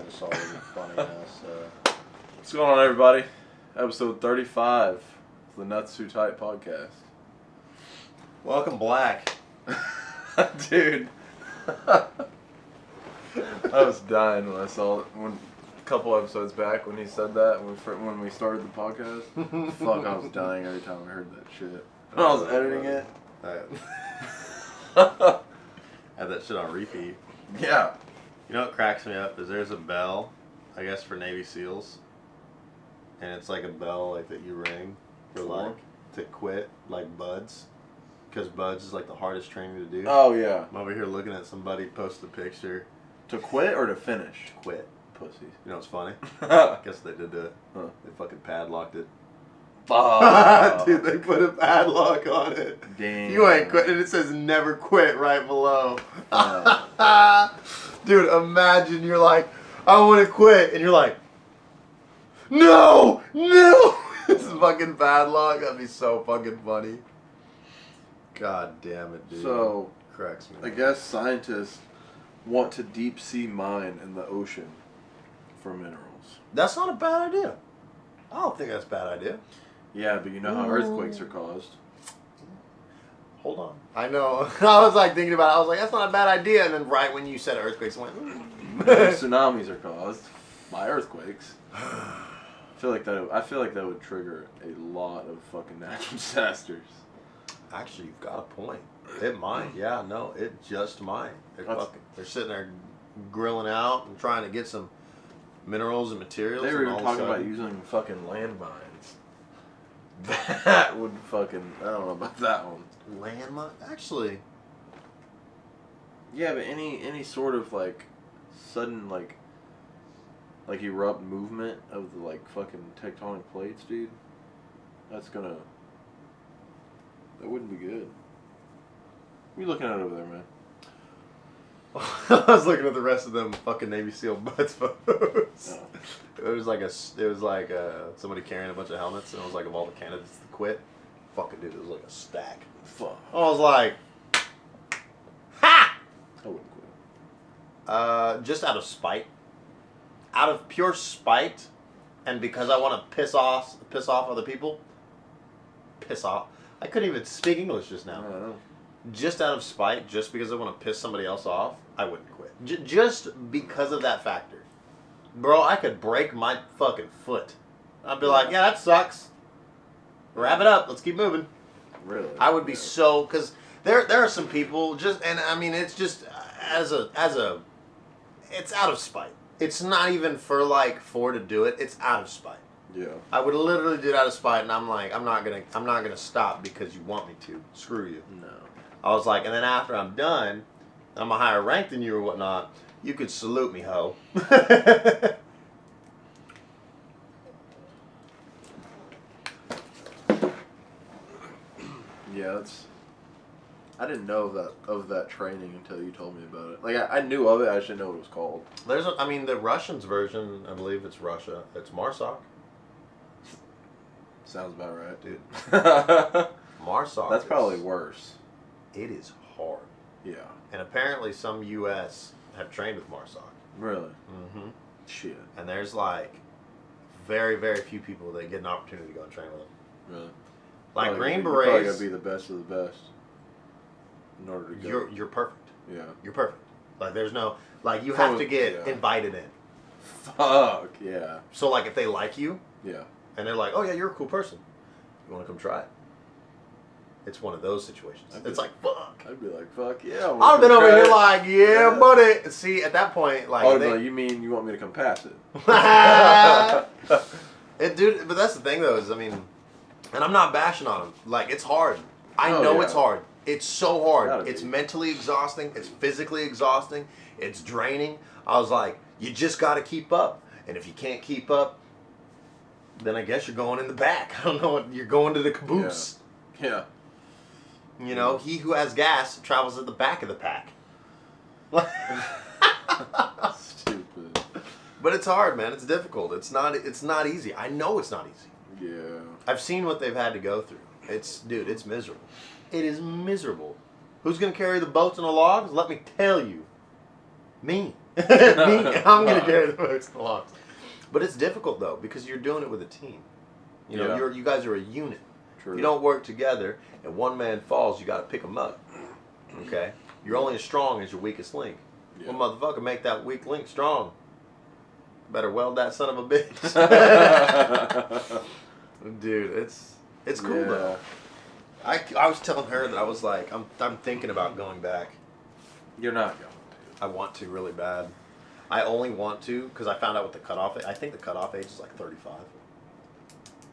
just saw a funny ass. What's going on, everybody? Episode 35 of the Nuts Too Tight podcast. Welcome, Black. Dude. I was dying when I saw it. A couple episodes back when he said that, when we started the podcast. Fuck, I was dying every time I heard that shit. When I was editing it. Had that shit on repeat. Yeah. You know what cracks me up is there's a bell, I guess for Navy SEALs, and it's like a bell like that you ring for like to quit, like buds, because buds is like the hardest training to do. Oh yeah. I'm over here looking at somebody post a picture. To quit or to finish? To quit. Pussies. You know what's funny? I guess they did it. Huh. They fucking padlocked it. Oh. Dude, they put a padlock on it. Damn. You ain't quitting. It says never quit right below. Dude, imagine you're like, I want to quit. And you're like, no. This is fucking padlock. That'd be so fucking funny. God damn it, dude. So, cracks me. I guess scientists want to deep sea mine in the ocean for minerals. That's not a bad idea. I don't think that's a bad idea. Yeah, but you know how earthquakes are caused. Hold on. I know. I was like thinking about it. I was like, that's not a bad idea. And then right when you said earthquakes, I went, Tsunamis are caused by earthquakes. I feel like that would trigger a lot of fucking natural disasters. Actually, you've got a point. It might. Yeah, no, it just might. They're sitting there grilling out and trying to get some minerals and materials. They were even talking about using fucking landmines. That would fucking... I don't know about that one. Landmine? Actually... Yeah, but any sort of, like, sudden, like erupt movement of the, like, fucking tectonic plates, dude, that wouldn't be good. What are you looking at over there, man? I was looking at the rest of them fucking Navy SEAL butts photos. Oh. It was like somebody carrying a bunch of helmets, and it was like of all the candidates to quit. Fucking dude, it was like a stack. Fuck. I was like, ha! I wouldn't quit. Just out of spite. Out of pure spite, and because I want to piss off other people. Piss off. I couldn't even speak English just now. I don't know. Just out of spite, just because I want to piss somebody else off, I wouldn't quit. Just because of that factor. Bro, I could break my fucking foot. I'd be like, yeah, that sucks. Wrap it up. Let's keep moving. Really? I would be so, because there are some people just, and I mean, it's just it's out of spite. It's not even for to do it. It's out of spite. Yeah. I would literally do it out of spite, and I'm like, I'm not gonna stop because you want me to. Screw you. No. I was like, and then after I'm done, I'm a higher rank than you or whatnot, you could salute me, ho. Yeah, I didn't know of that training until you told me about it. Like, I knew of it, I just didn't know what it was called. The Russians version, I believe it's Russia. It's MARSOC. Sounds about right, Dude. dude. MARSOC. That's probably worse. It is hard. Yeah. And apparently some U.S. have trained with MARSOC. Really? Mm-hmm. Shit. And there's like very, very few people that get an opportunity to go and train with them. Really? Like probably Green You're probably Berets. gotta be the best of the best in order to go. You're perfect. Yeah. You're perfect. Like there's no, like you have to get invited in. Fuck, yeah. So like if they like you, Yeah. and they're like, oh yeah, you're a cool person, you want to come try it? It's one of those situations. It's like, fuck. I'd be like, fuck yeah. I'd have been over here like, yeah, buddy. See, at that point, like, oh, no, you mean you want me to come pass it? Dude, but that's the thing though, is I mean, and I'm not bashing on them. Like, it's hard. I know it's hard. It's so hard. It's mentally exhausting. It's physically exhausting. It's draining. I was like, you just got to keep up. And if you can't keep up, then I guess you're going in the back. I don't know what, you're going to the caboose. Yeah. You know, he who has gas travels at the back of the pack. Stupid. But it's hard, man. It's difficult. It's not easy. I know it's not easy. Yeah. I've seen what they've had to go through. It's miserable. It is miserable. Who's going to carry the boats and the logs? Let me tell you. Me. I'm gonna carry the most locks. But it's difficult though because you're doing it with a team. You know, you guys are a unit. True. If you don't work together and one man falls, you got to pick him up. Okay, you're only as strong as your weakest link. Yeah. Well, motherfucker, make that weak link strong. Better weld that son of a bitch. Dude, it's cool though. I was telling her that I was like, I'm thinking about going back. You're not going to. I want to really bad. I only want to because I found out what the cutoff. I think the cutoff age is like 35.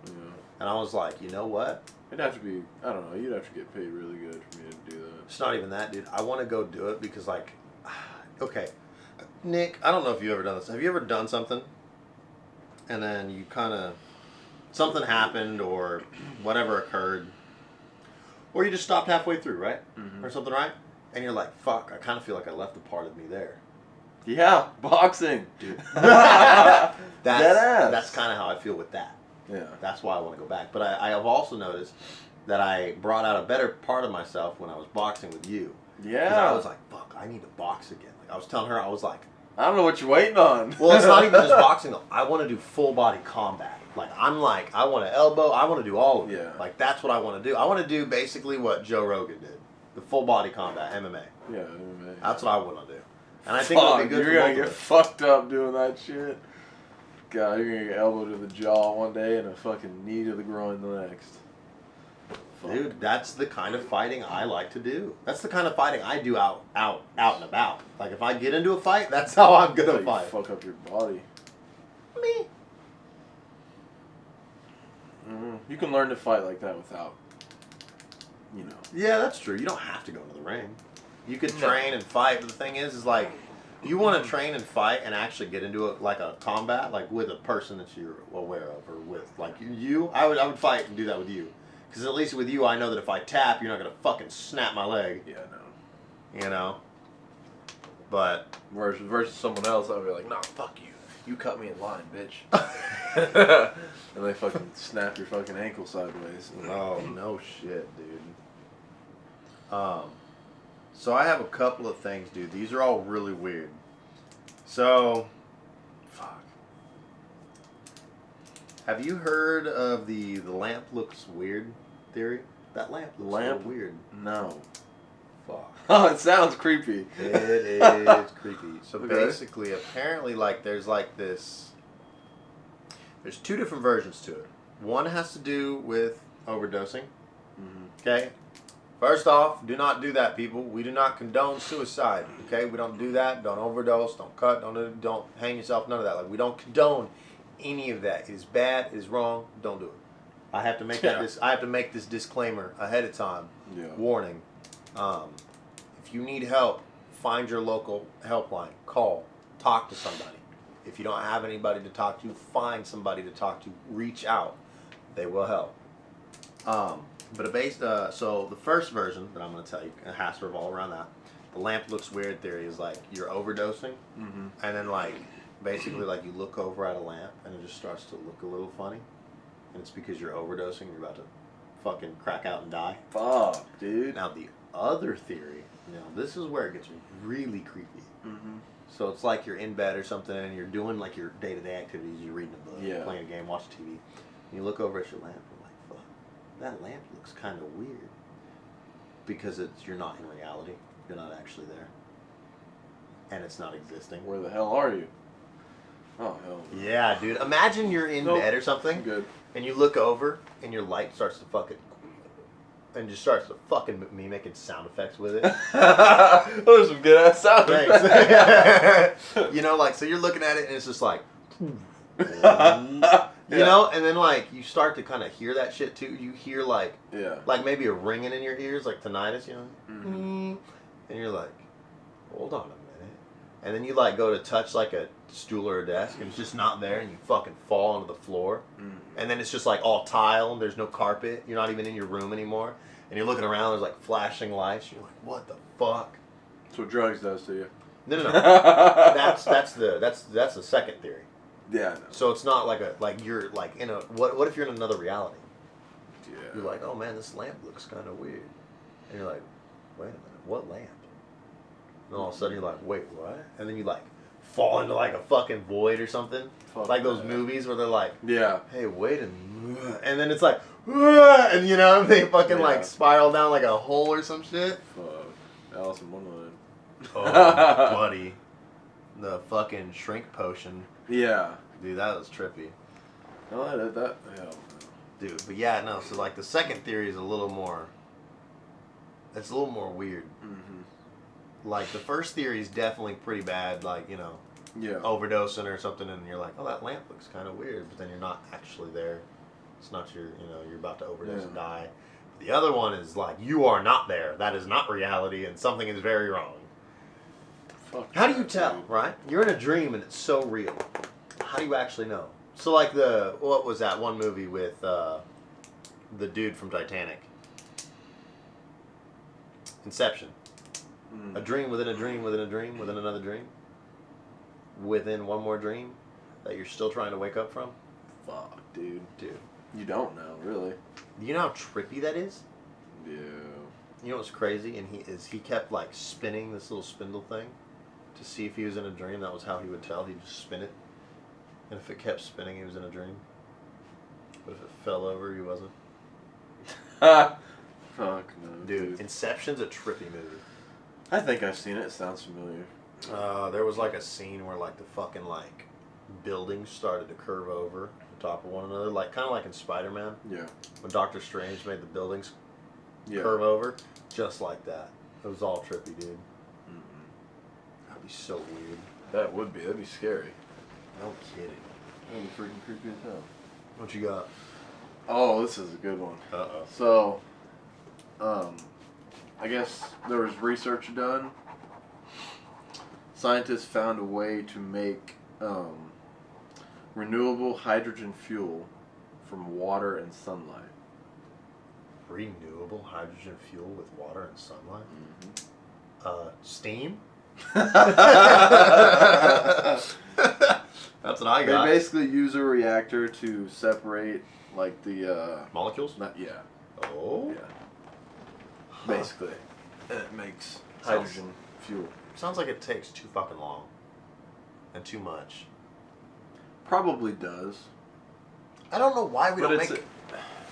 Yeah. And I was like, you know what? It'd have to be. I don't know. You'd have to get paid really good for me to do that. It's not even that, dude. I want to go do it because, like, okay, Nick. I don't know if you've ever done this. Have you ever done something, and then you kind of something happened or whatever occurred, or you just stopped halfway through, right? Mm-hmm. Or something, right? And you're like, fuck. I kind of feel like I left a part of me there. Yeah, boxing, dude. That's kind of how I feel with that. Yeah. That's why I want to go back. But I have also noticed that I brought out a better part of myself when I was boxing with you. Yeah. Because I was like, fuck, I need to box again. Like I was telling her, I was like, I don't know what you're waiting on. Well, it's not even just boxing though. I want to do full body combat. Like I want to elbow. I want to do all of it. Yeah. Like that's what I want to do. I want to do basically what Joe Rogan did, the full body combat MMA. Yeah, MMA. That's what I want to do. And I think it would be good. You're gonna get fucked up doing that shit. God, you're gonna get elbow to the jaw one day and a fucking knee to the groin the next. Fuck. Dude, that's the kind of fighting I like to do. That's the kind of fighting I do out and about. Like if I get into a fight, that's how I'm gonna fight. Fuck up your body. Me. Mm-hmm. You can learn to fight like that without, you know. Yeah, that's true. You don't have to go to the ring. You could train and fight, but the thing is like, you want to train and fight and actually get into a combat, like with a person that you're aware of, or with like you. I would fight and do that with you, because at least with you, I know that if I tap, you're not gonna fucking snap my leg. Yeah, no. You know. But versus someone else, I'd be like, nah, fuck you. You cut me in line, bitch. And they fucking snap your fucking ankle sideways. Oh no shit, dude. So I have a couple of things, dude. These are all really weird. So, fuck. Have you heard of the lamp looks weird theory? That lamp looks weird. No. Fuck. Oh, it sounds creepy. It is creepy. So basically, apparently, like there's like this. There's two different versions to it. One has to do with overdosing. Mm-hmm. Okay. First off, do not do that, people. We do not condone suicide. Okay, we don't do that. Don't overdose. Don't cut. Don't hang yourself. None of that. Like we don't condone any of that. It is bad. It is wrong. Don't do it. I have to make I have to make this disclaimer ahead of time. Yeah. Warning. If you need help, find your local helpline. Call. Talk to somebody. If you don't have anybody to talk to, find somebody to talk to. Reach out. They will help. But so the first version that I'm going to tell you, it has to revolve around that. The lamp looks weird theory is like you're overdosing, and then like basically like you look over at a lamp and it just starts to look a little funny, and it's because you're overdosing. You're about to fucking crack out and die. Fuck, dude. Now the other theory, this is where it gets really creepy. Mm-hmm. So it's like you're in bed or something and you're doing like your day-to-day activities. You're reading a book, playing a game, watching TV, and you look over at your lamp. That lamp looks kind of weird because you're not in reality. You're not actually there, and it's not existing. Where the hell are you? Oh hell. Yeah, dude. Imagine you're in bed or something, and you look over, and your light starts to fucking, and just starts to fucking me making sound effects with it. Those are some good ass sound effects. You know, like so you're looking at it, and it's just like. You know, and then like you start to kind of hear that shit too. You hear like maybe a ringing in your ears, like tinnitus, you know, and you're like, hold on a minute, and then you like go to touch like a stool or a desk, and it's just not there, and you fucking fall onto the floor, and then it's just like all tile, and there's no carpet. You're not even in your room anymore, and you're looking around. There's like flashing lights. You're like, what the fuck? That's what drugs does to you. No. That's the second theory. Yeah, I know. So it's not like you're like in a what if you're in another reality? Yeah. You're like, oh man, this lamp looks kind of weird, and you're like, wait a minute, what lamp? And all of a sudden you're like, wait, what? And then you like fall into like a fucking void or something. Fuck like those that. movies where they're like, Yeah. hey, wait and then it's like, and you know, they fucking like spiral down like a hole or some shit. Fuck. Alice in Wonderland. Oh, buddy. The fucking shrink potion. Yeah. Dude, that was trippy. No, that yeah. Dude, but yeah, no, so like the second theory is a little more, it's a little more weird. Mm-hmm. Like the first theory is definitely pretty bad, like, you know, Yeah. overdosing or something, and you're like, oh, that lamp looks kind of weird, but then you're not actually there. It's not your, you know, you're about to overdose and die. The other one is like, you are not there. That is not reality, and something is very wrong. Fuck. How do you tell, right? You're in a dream and it's so real. How do you actually know? So like what was that one movie with the dude from Titanic? Inception. A dream within a dream within a dream within another dream. Within one more dream that you're still trying to wake up from. Fuck, dude. Dude. You don't know, really. You know how trippy that is? Yeah. You know what's crazy? And he kept like spinning this little spindle thing to see if he was in a dream. That was how he would tell. He'd just spin it. And if it kept spinning, he was in a dream. But if it fell over, he wasn't. Fuck no, Dude, Inception's a trippy movie. I think I've seen it. It sounds familiar. There was like a scene where like the fucking like buildings started to curve over on top of one another, like kind of like in Spider-Man. Yeah. When Doctor Strange made the buildings Yeah. curve over, just like that. It was all trippy, dude. That'd be so weird. That would be. That'd be scary. No kidding. That'd be freaking creepy as hell. What you got? Oh, this is a good one. Uh-oh. So, I guess there was research done. Scientists found a way to make renewable hydrogen fuel from water and sunlight. Renewable hydrogen fuel with water and sunlight? Mm-hmm. Steam? That's what I got. They basically use a reactor to separate, like, the... Molecules? Yeah. Oh? Yeah. Basically. And it makes hydrogen fuel. Sounds like it takes too fucking long. And too much. Probably does. I don't know why we don't make...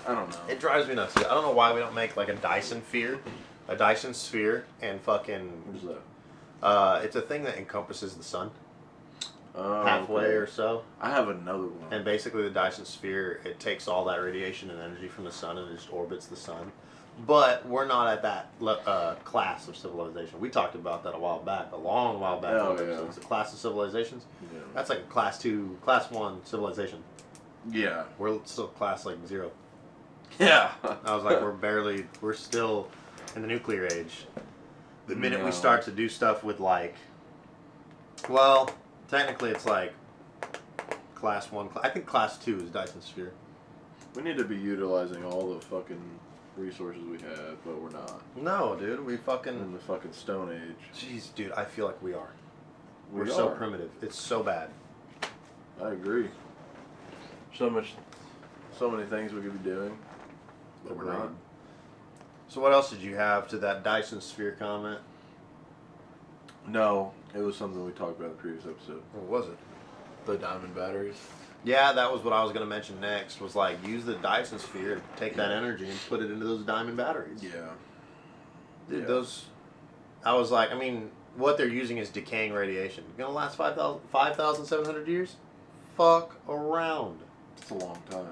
I don't know. It drives me nuts. I don't know why we don't make like a Dyson sphere. A Dyson sphere and fucking... What is that? It's a thing that encompasses the sun. Oh, Halfway okay. or so. I have another one. And basically the Dyson sphere, it takes all that radiation and energy from the sun and it just orbits the sun. But we're not at that class of civilization. We talked about that a long while back. Oh, yeah. So it's a class of civilizations. Yeah. That's like a class 1 civilization. Yeah. We're still class like 0. Yeah. I was like, we're still in the nuclear age. The minute we No. start to do stuff with like, well, technically it's like class 1. I think class 2 is Dyson sphere. We need to be utilizing all the fucking resources we have, but we're not. No, dude, we fucking... In the fucking Stone Age. Jeez, dude, I feel like we are. We We're so are. primitive. It's so bad. I agree. So many things we could be doing, but we're not. So what else did you have to that Dyson sphere comment? No, it was something we talked about in the previous episode. What was it? The diamond batteries. Yeah, that was what I was going to mention next, was like use the Dyson sphere, take that energy and put it into those diamond batteries. Yeah. Dude, Yeah. those, I was like, I mean, what they're using is decaying radiation. Gonna last 5,700 years? Fuck around. It's a long time.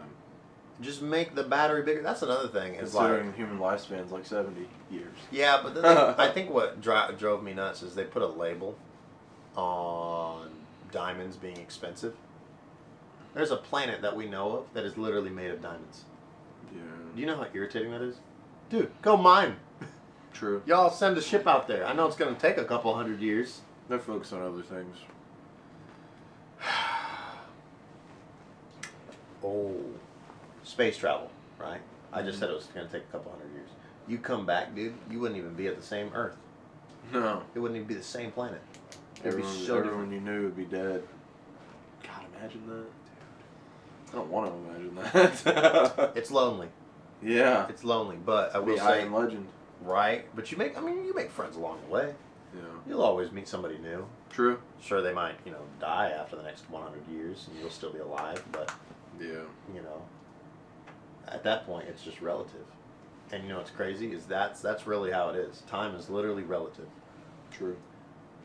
Just make the battery bigger. That's another thing. Is like, Considering human lifespan's like 70 years. yeah, but then I think what drove me nuts is they put a label on diamonds being expensive. There's a planet that we know of that is literally made of diamonds. Yeah. Do you know how irritating that is? Dude, go mine. True. Y'all send a ship out there. I know it's going to take a couple hundred years. They're focused on other things. Oh, space travel, right? I just said it was going to take a couple hundred years. You come back, dude, you wouldn't even be at the same Earth. No. It wouldn't even be the same planet. It'd be Everyone, so everyone different. you knew would be dead. God, imagine that. I don't want to imagine that. It's lonely. Yeah. It's lonely, but I will Be say, Iron Legend. right? But you make friends along the way. Yeah. You'll always meet somebody new. True. Sure, they might, die after the next 100 years, and you'll still be alive, but, at that point, it's just relative. And what's crazy is that's really how it is. Time is literally relative. True.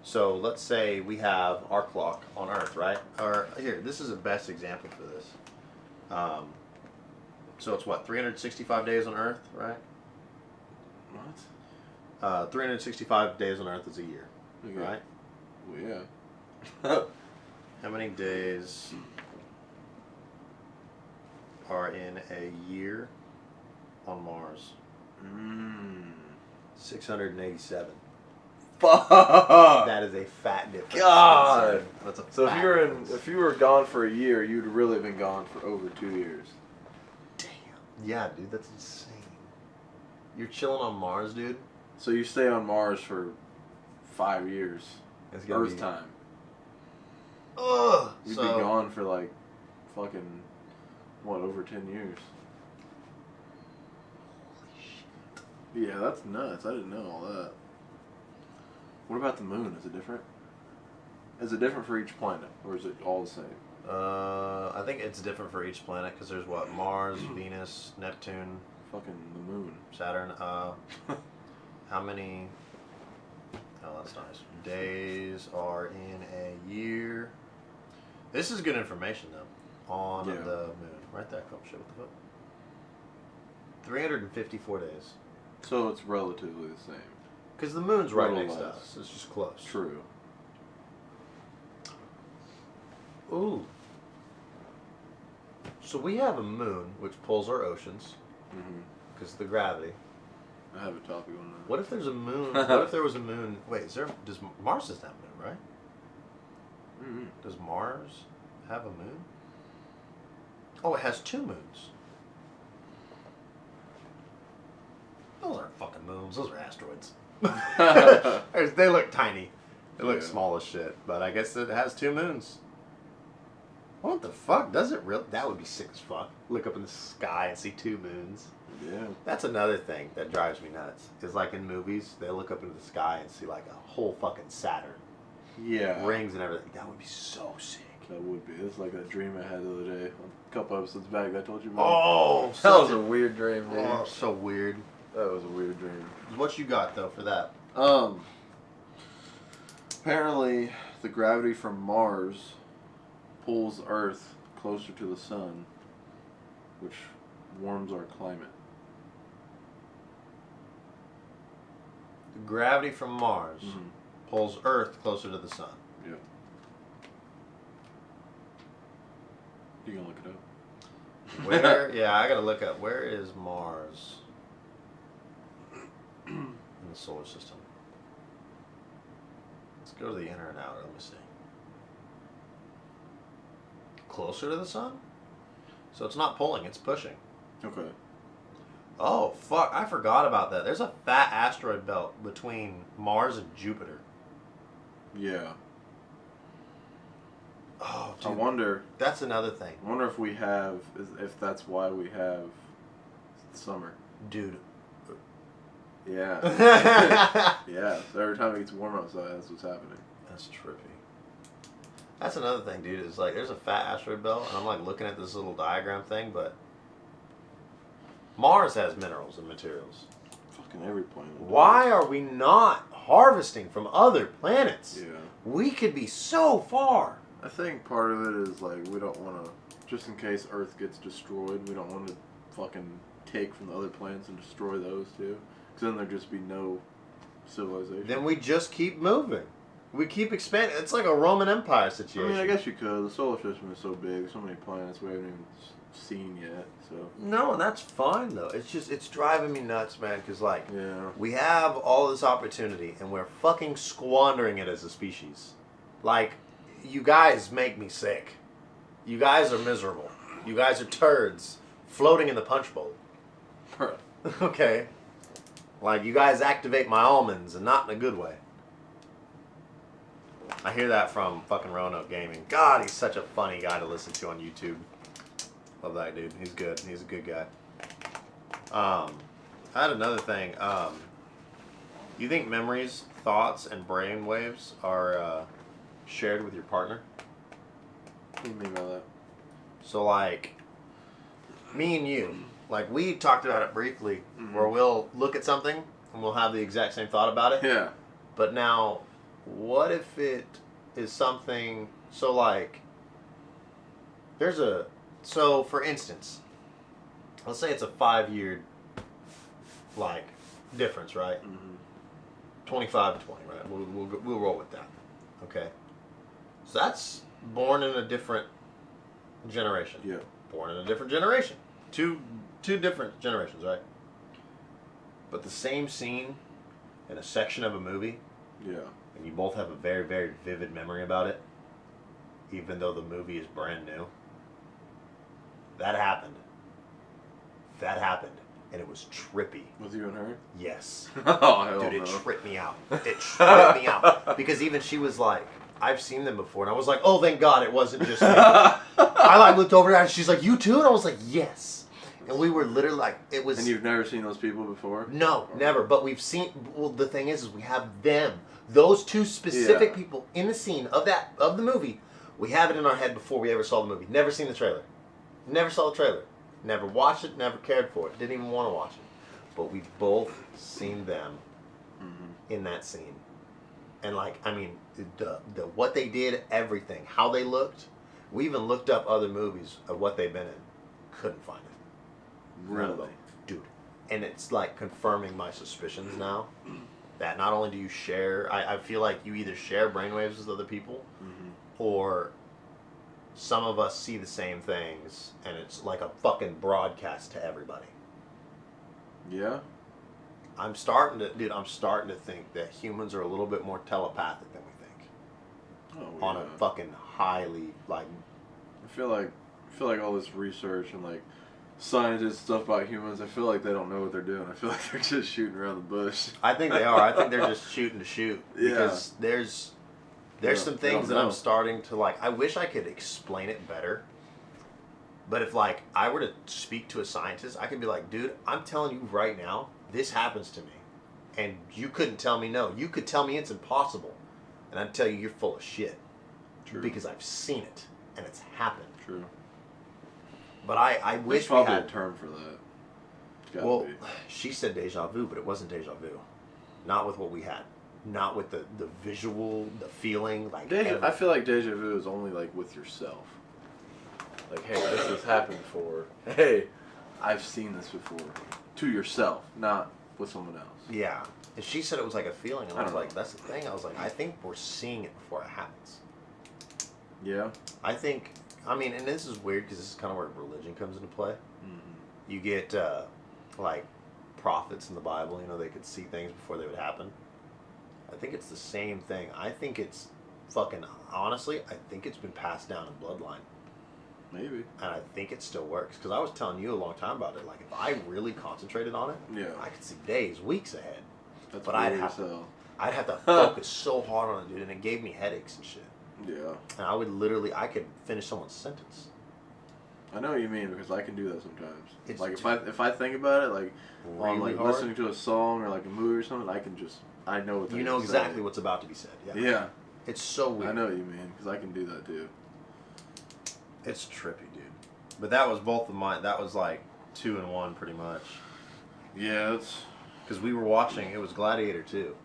So let's say we have our clock on Earth, right? Or here, this is the best example for this. So it's 365 days on Earth, right? What? 365 days on Earth is a year, Okay. right? Well, yeah. How many days are in a year on Mars? 687. Fuck. That is a fat difference. God. That's a So fat difference. if you were gone for a year, you'd really have been gone for over 2 years. Damn. Yeah, dude, that's insane. You're chilling on Mars, dude? So you stay on Mars for 5 years. It's gonna Earth be... time. Ugh. You'd be gone for like fucking over 10 years. Holy shit. Yeah, that's nuts. I didn't know all that. What about the moon? Is it different? Is it different for each planet, or is it all the same? I think it's different for each planet because there's Mars, Venus, Neptune, Fucking the moon. Saturn. How many? Oh, that's nice. Days are in a year. This is good information though. On the moon, right there. Come shit with the foot. 354 days. So it's relatively the same. Because the moon's right Little next to less. us. It's just close. True. Ooh. So we have a moon which pulls our oceans because of the gravity. I have a topic on that. What if there's a moon? What if there was a moon? Wait, does Mars has that moon, right? Does Mars have a moon? Oh, it has 2 moons. Those aren't fucking moons. Those are asteroids. They look tiny. They look small as shit. But I guess it has 2 moons. What the fuck? Does it really? That would be sick as fuck. Look up in the sky and see 2 moons. Yeah. That's another thing that drives me nuts. Is like in movies, they look up into the sky and see like a whole fucking Saturn. Yeah. Rings and everything. That would be so sick. That would be. It's like a dream I had the other day. A couple episodes back I told you about. Oh, that was a weird dream, dude. Oh, so weird. That was a weird dream. What you got though for that? Apparently the gravity from Mars pulls Earth closer to the sun, which warms our climate. The gravity from Mars pulls Earth closer to the sun. Yep. You gonna look it up? Where? Yeah, I gotta look up. Where is Mars in the solar system? Let's go to the inner and outer. Let me see. Closer to the sun? So it's not pulling, it's pushing. Okay. Oh, fuck. I forgot about that. There's a fat asteroid belt between Mars and Jupiter. Yeah. Oh, dude. I wonder. That's another thing. I wonder if if that's why we have summer. Dude. Yeah. Yeah. So every time it gets warm outside, that's what's happening. That's trippy. That's another thing, dude. Is like there's a fat asteroid belt, and I'm like looking at this little diagram thing, but Mars has minerals and materials. Fucking every planet. Why are we not harvesting from other planets? Yeah. We could be so far. I think part of it is like we don't want to, just in case Earth gets destroyed, we don't want to fucking take from the other planets and destroy those too. Because then there'd just be no civilization. Then we just keep moving. We keep expanding. It's like a Roman Empire situation. I mean, I guess you could. The solar system is so big, so many planets we haven't even seen yet. So. No, and that's fine though. It's driving me nuts, man. Because like, Yeah. we have all this opportunity, and we're fucking squandering it as a species. Like, you guys make me sick. You guys are miserable. You guys are turds floating in the punch bowl. Okay. Like, you guys activate my almonds, and not in a good way. I hear that from fucking Roanoke Gaming. God, he's such a funny guy to listen to on YouTube. Love that dude. He's good. He's a good guy. I had another thing. You think memories, thoughts, and brain waves are shared with your partner? What do you mean by that? So, like, me and you, like, we talked about it briefly, where we'll look at something and we'll have the exact same thought about it. Yeah. But now, what if it is something, so, like, so, for instance, let's say it's a 5-year, like, difference, right? 25 to 20, right? We'll roll with that. Okay? So that's born in a different generation. Yeah. Born in a different generation. Two different generations, right? But the same scene in a section of a movie. Yeah. And you both have a very, very vivid memory about it, even though the movie is brand new. That happened. And it was trippy. With you and her? Yes. Oh, hell Dude, no. it tripped me out. It tripped me out. Because even she was like, I've seen them before. And I was like, oh, thank God it wasn't just me. I like looked over at her and she's like, you too? And I was like, yes. And we were literally like, it was... And you've never seen those people before? No, never. But we've seen... Well, the thing is we have them. Those two specific people in the scene of the movie, we have it in our head before we ever saw the movie. Never seen the trailer. Never saw the trailer. Never watched it, never cared for it. Didn't even want to watch it. But we've both seen them in that scene. And like, I mean, the what they did, everything, how they looked. We even looked up other movies of what they've been in. Couldn't find it. Really? Dude. And it's like confirming my suspicions now. That not only do you share, I feel like you either share brainwaves with other people, or some of us see the same things, and it's like a fucking broadcast to everybody. Yeah? I'm starting to think that humans are a little bit more telepathic than we think. Oh, on a fucking highly, like... I feel like all this research and, like, scientists stuff about humans, I feel like they don't know what they're doing. I feel like they're just shooting around the bush. I think they are. I think they're just shooting to shoot. Because there's some things that I'm starting to, like, I wish I could explain it better. But if, like, I were to speak to a scientist, I could be like, dude, I'm telling you right now, this happens to me. And you couldn't tell me no. You could tell me it's impossible. And I'd tell you you're full of shit. True. Because I've seen it. And it's happened. True. But I wish There's probably we had... a term for that. Well, she said deja vu, but it wasn't deja vu. Not with what we had. Not with the visual, the feeling. Like I feel like deja vu is only like with yourself. Like, hey, this has happened before. Hey, I've seen this before. To yourself, not with someone else. Yeah. And she said it was like a feeling. And I was don't like, that's the thing. I was like, I think we're seeing it before it happens. Yeah? I think, I mean, and this is weird because this is kind of where religion comes into play. You get, like, prophets in the Bible, you know, they could see things before they would happen. I think it's the same thing. I think it's fucking, honestly, I think it's been passed down in bloodline. Maybe. And I think it still works. Because I was telling you a long time about it. Like, if I really concentrated on it, I could see days, weeks ahead. That's but I'd have to focus so hard on it, dude. And it gave me headaches and shit. Yeah. And I could finish someone's sentence. I know what you mean, because I can do that sometimes. It's like, if I think about it, like, really on, like, hard. listening to a song or, like, a movie or something, I know what they're You know gonna exactly say. what's about to be said. Yeah. Yeah. It's so weird. I know what you mean, because I can do that, too. It's trippy, dude. But that was both of mine. That was like 2 in 1, pretty much. Yeah, it's... Because we were watching, it was Gladiator 2.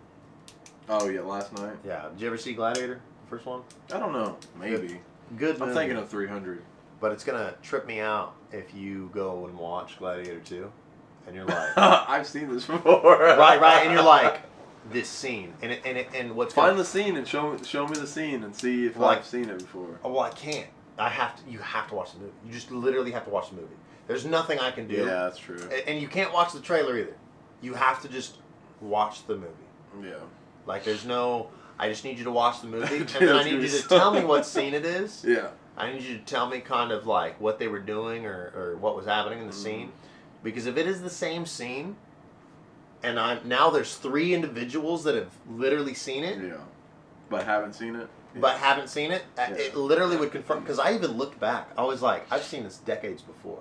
Oh, yeah, last night? Yeah. Did you ever see Gladiator, the first one? I don't know. Maybe. Good movie. I'm thinking of 300. But it's going to trip me out if you go and watch Gladiator 2. And you're like... I've seen this before. right. And you're like, this scene. And what's... Find the scene and show me the scene and see if I've seen it before. Oh, well, I can't. You have to watch the movie. You just literally have to watch the movie. There's nothing I can do. Yeah, that's true. And you can't watch the trailer either. You have to just watch the movie. Yeah. Like, there's no... I just need you to watch the movie, and then I need you to tell me what scene it is. Yeah. I need you to tell me kind of like what they were doing or what was happening in the scene. Because if it is the same scene, and now there's 3 individuals that have literally seen it. Yeah. But haven't seen it. But haven't seen it. Yeah. It literally would confirm. Because I even looked back. I was like, I've seen this decades before.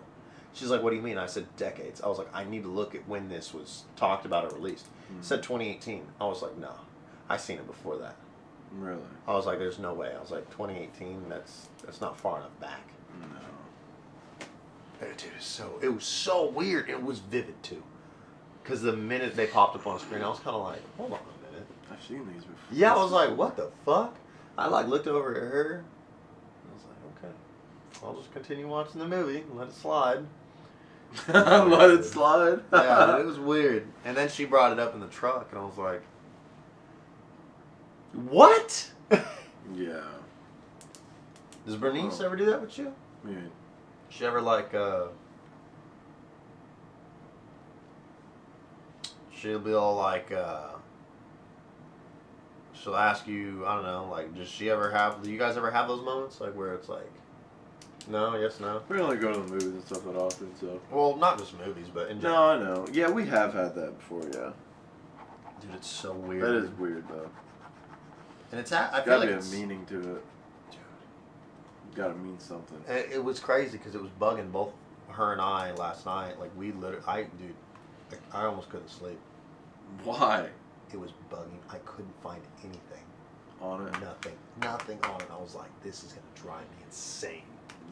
She's like, what do you mean? I said, decades. I was like, I need to look at when this was talked about or released. It said 2018. I was like, no. I seen it before that. Really? I was like, there's no way. I was like, 2018. That's not far enough back. No. Dude, it was so weird. It was vivid too. Because the minute they popped up on the screen, I was kind of like, hold on a minute. I've seen these before. Yeah, I was like, what the fuck? I like looked over at her. I was like, okay, I'll just continue watching the movie and let it slide. Let it slide. Yeah, it was weird. And then she brought it up in the truck, and I was like, what? Yeah. Does Bernice ever do that with you? Yeah. She ever like she'll be all like she'll ask you, I don't know, like, do you guys ever have those moments like where it's like, no, yes, no? We only go to the movies and stuff that often, so. Well, not just movies, but in No, general. I know. Yeah, we have had that before, yeah. Dude, it's so weird. That is weird, though. And I feel gotta like be it's a meaning to it. Dude. Gotta mean something. It was crazy because it was bugging both her and I last night. Like, we literally, I almost couldn't sleep. Why? It was bugging. I couldn't find anything On it? Nothing on it. I was like, this is gonna drive me insane.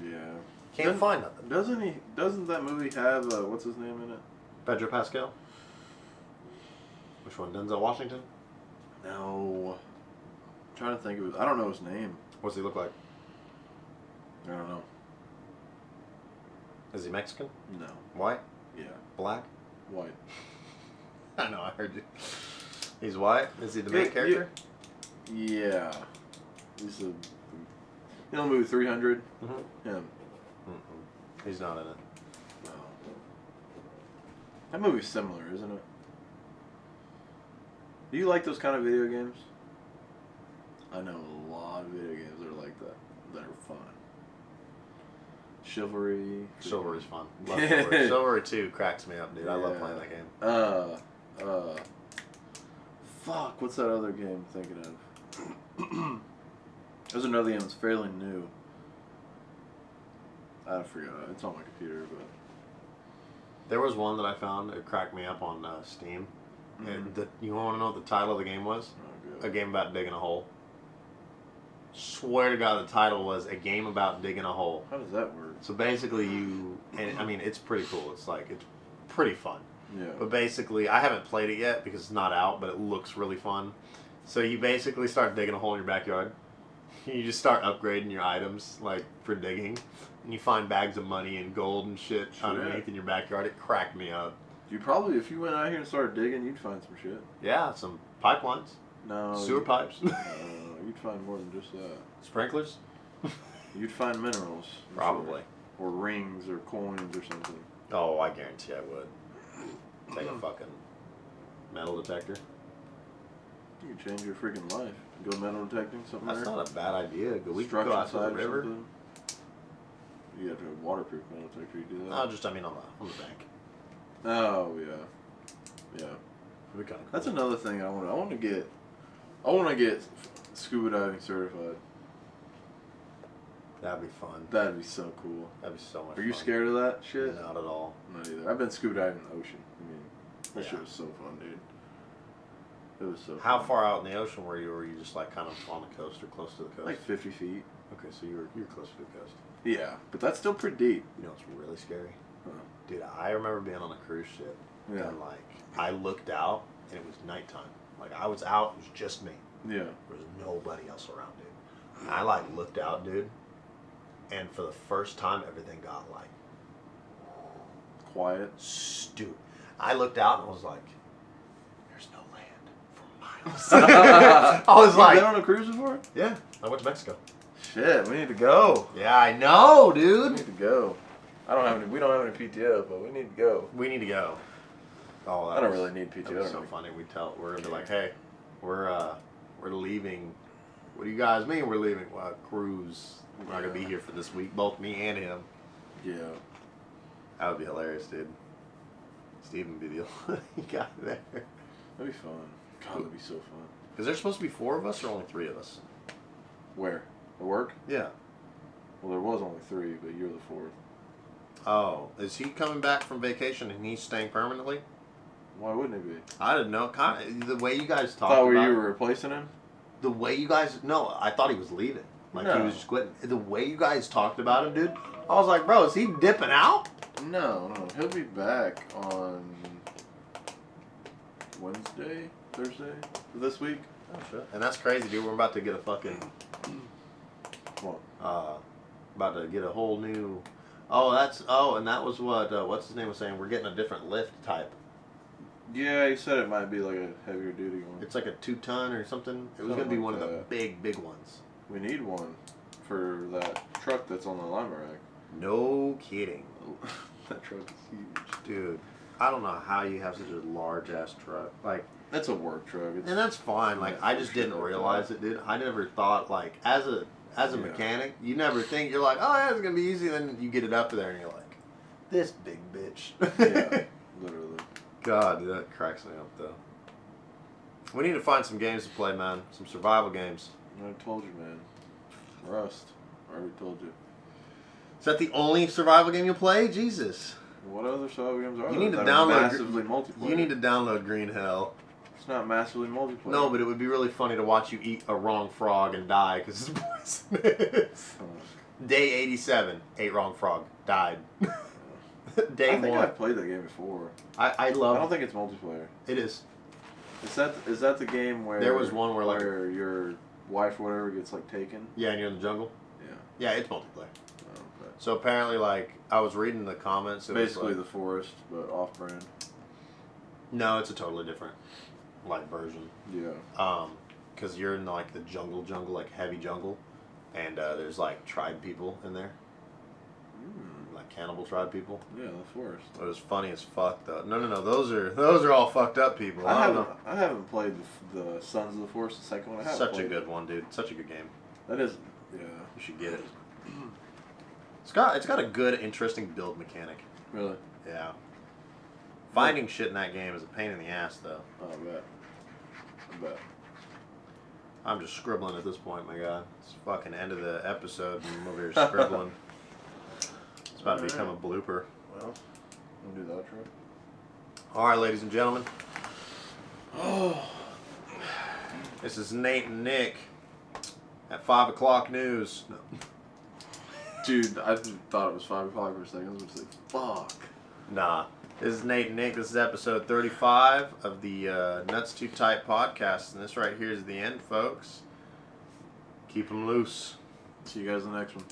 Yeah. Can't find nothing. Doesn't that movie have, what's his name in it? Pedro Pascal? Which one? Denzel Washington? No. I'm trying to think of it. I don't know his name. What's he look like? I don't know. Is he Mexican? No. White? Yeah. Black? White. I know, I heard you. He's white? Is he the main character? Yeah. He's the movie 300? Mm-hmm. Him. Mm-mm. He's not in it. No. That movie's similar, isn't it? Do you like those kind of video games? I know a lot of video games that are like that are fun. Chivalry. Chivalry's fun. Love Chivalry. Chivalry 2 cracks me up, dude. I love playing that game. Fuck, what's that other game I'm thinking of? There's another game that's fairly new. I forgot. It's on my computer, but... There was one that I found that cracked me up on Steam. Mm-hmm. You want to know what the title of the game was? Oh, good. A game about digging a hole. Swear to God, the title was A Game About Digging a Hole. How does that work? So basically it's pretty cool. It's pretty fun. Yeah. But basically, I haven't played it yet because it's not out, but it looks really fun. So you basically start digging a hole in your backyard. You just start upgrading your items, like, for digging. And you find bags of money and gold and shit underneath in your backyard. It cracked me up. You probably, if you went out here and started digging, you'd find some shit. Yeah, some pipelines. No. Sewer pipes. You'd find more than just that. Sprinklers? You'd find minerals. I'm Probably. Sure. Or rings or coins or something. Oh, I guarantee I would. Take a fucking metal detector. You could change your freaking life. Go metal detecting something. That's there. not a bad idea. We could go Construction out to the site or river. something. You have to have waterproof metal detector. You do that. No, on the bank. Oh yeah. Yeah. It'd be kind of cool. That's another thing I want to get scuba diving certified. That'd be fun. That'd be so cool. That'd be so much fun. Are you scared of that shit? Not at all. Not either. I've been scuba diving in the ocean. I mean, that Yeah. shit was so fun, dude. It was so How fun. far out in the ocean were you? Or were you just like kind of on the coast or close to the coast? Like 50 feet. Okay, so you were close to the coast. Yeah, but that's still pretty deep. You know what's really scary? Huh. Dude, I remember being on a cruise ship. Yeah. And like, I looked out and it was nighttime. Like, I was out, it was just me. Yeah. There was nobody else around, dude. And I like looked out, dude. And for the first time, everything got like Quiet. stupid. I looked out and I was like, there's no land for miles. I was You like, been on a cruise before? yeah, I went to Mexico. Shit, we need to go. Yeah, I know, We dude. need to go. We don't have any PTO, but we need to go. We need to go. Oh, I don't really need PTO. That was so funny. We're gonna be like, hey, we're leaving. What do you guys mean we're leaving? Well, cruise. We're not gonna be here for this week. Both me and him. Yeah. That would be hilarious, dude. Steven would be the he got there. That'd be fun. God, that'd be so fun. Is there supposed to be 4 of us or only 3 of us? Where? At work? Yeah. Well, there was only 3, but you're the 4th. Oh, is he coming back from vacation and he's staying permanently? Why wouldn't it be? I didn't know. Kind of the way you guys I talked thought about. you were replacing him? the way you guys, no, I thought he was leaving. Like he was just quitting. The way you guys talked about him, dude, I was like, bro, is he dipping out? No, he'll be back on Wednesday, Thursday this week. Oh shit! And that's crazy, dude. We're about to get a fucking What? About to get a whole new. And that was what what's his name was saying. We're getting a different lift type. Yeah, he said it might be like a heavier duty one. It's like a 2-ton or something. It was gonna be one of the big ones. We need one for that truck that's on the lima rack. No kidding. That truck is huge, dude. I don't know how you have such a large ass truck. Like that's a work truck. And that's fine. Like I just didn't realize it, dude. I never thought like as a mechanic, you never think you're like, oh yeah, it's gonna be easy. Then you get it up there and you're like, this big bitch. Yeah, literally. God, dude, that cracks me up though. We need to find some games to play, man. Some survival games. I told you, man. Rust. I already told you. Is that the only survival game you play? Jesus. What other survival games are there? You need to download massively multiplayer. You need to download Green Hell. It's not massively multiplayer. No, but it would be really funny to watch you eat a wrong frog and die because it's poisonous. Day 87, ate wrong frog, died. Day 1. I think I've played that game before. I love. I don't think it's multiplayer. It is. Is that the game where there was one where your wife or whatever gets like taken? Yeah, and you're in the jungle. Yeah. Yeah, it's multiplayer. Oh, okay. So apparently, like I was reading the comments. It Basically, was the forest, but off-brand. No, it's a totally different like version. Yeah. Because you're in like the jungle, like heavy jungle, and there's like tribe people in there. Like cannibal tribe people. Yeah, the forest. It was funny as fuck though. No, those are all fucked up people. I haven't played the Sons of the Forest, the second one. I haven't. Such a good one, dude. Such a good game. That is, yeah. You should get it. It's got a good, interesting build mechanic. Really? Yeah. Finding shit in that game is a pain in the ass though. Oh, I bet. I'm just scribbling at this point, my god. It's fucking end of the episode and I'm over here scribbling. It's about to become a blooper. Well, we'll do the outro. Alright, ladies and gentlemen. This is Nate and Nick at 5 o'clock news. No. Dude, I thought it was 5 o'clock for a second. I was just like, fuck. Nah. This is Nate and Nick. This is episode 35 of the Nuts Too Tight podcast. And this right here is the end, folks. Keep them loose. See you guys in the next one.